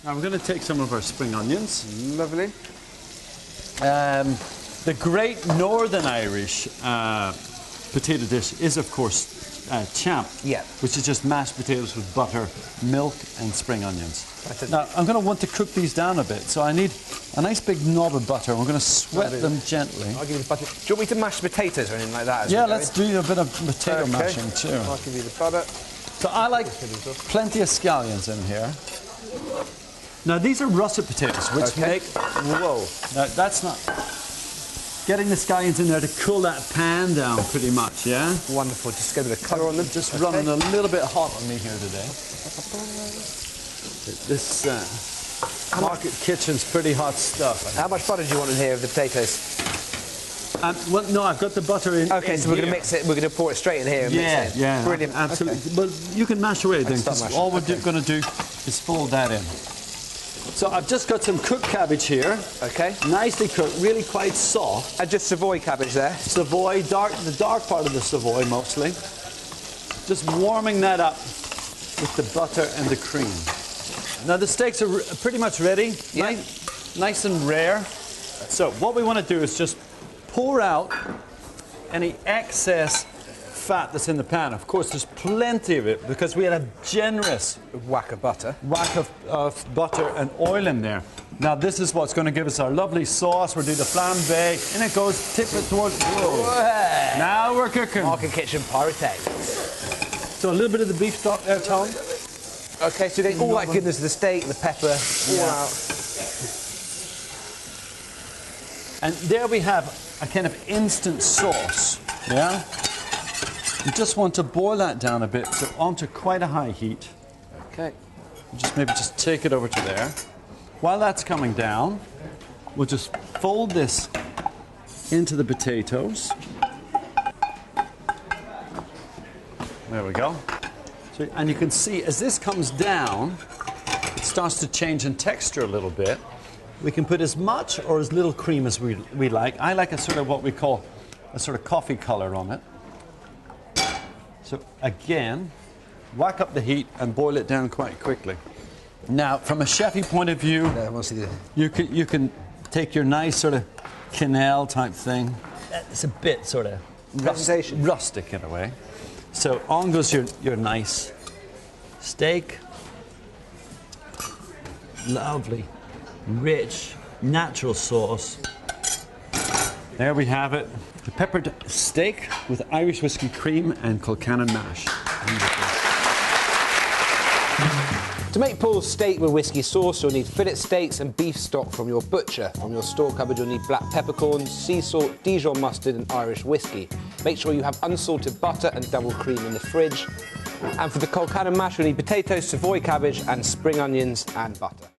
Now we're going to take some of our spring onions. Lovely. The great Northern Irish potato dish is, of course, champ, Yeah. which is just mashed potatoes with butter, milk, and spring onions. That's it. Now, I'm going to want to cook these down a bit, so I need a nice big knob of butter. We're going to sweat them gently. I'll give you the butter. Do you want me to mash potatoes or anything like that? Yeah, let's do a bit of potato mashing too. I'll give you the butter. So I like plenty of scallions in here. Now, these are russet potatoes, which make... Whoa. Now, that's not... Getting the scallions in there to cool that pan down pretty much, yeah? Wonderful. Just get a bit of colour on them. Just running a little bit hot on me here today. This market kitchen's pretty hot stuff. How much butter do you want in here of the potatoes? Well, no, I've got the butter in. Okay, so we're going to mix it. We're going to pour it straight in here and mix it. Yeah, Brilliant. absolutely. Okay. Well, you can mash away then, start because mashing. all we're going to do is fold that in. So I've just got some cooked cabbage here. Okay. Nicely cooked, really quite soft. And just Savoy cabbage there. Savoy, the dark part of the Savoy mostly. Just warming that up with the butter and the cream. Now the steaks are pretty much ready, Yeah. nice and rare. So what we want to do is just pour out any excess fat that's in the pan. Of course, there's plenty of it because we had a generous Whack of butter. whack of butter and oil in there. Now this is what's going to give us our lovely sauce. We'll do the flambe, and it goes tip it towards. Whoa. Hey. Now we're cooking. Market kitchen party. So a little bit of the beef stock there, Tom. Okay, so you get all that goodness of the steak, the pepper, all out. And there we have a kind of instant sauce. Yeah. You just want to boil that down a bit, so onto quite a high heat. Okay. Maybe just take it over to there. While that's coming down, we'll just fold this into the potatoes. There we go. So, and you can see as this comes down, it starts to change in texture a little bit. We can put as much or as little cream as we like. I like a sort of what we call a sort of coffee color on it. So again, whack up the heat and boil it down quite quickly. Now, from a chefy point of view, you can take your nice sort of quenelle type thing. It's a bit sort of rustic in a way. So on goes your nice steak. Lovely, rich, natural sauce. There we have it. The peppered steak with Irish whiskey cream and Kilcannon mash. To make Paul's steak with whiskey sauce, you'll need fillet steaks and beef stock from your butcher. From your store cupboard, you'll need black peppercorns, sea salt, Dijon mustard and Irish whiskey. Make sure you have unsalted butter and double cream in the fridge. And for the Kilcannon mash, you'll need potatoes, Savoy cabbage and spring onions and butter.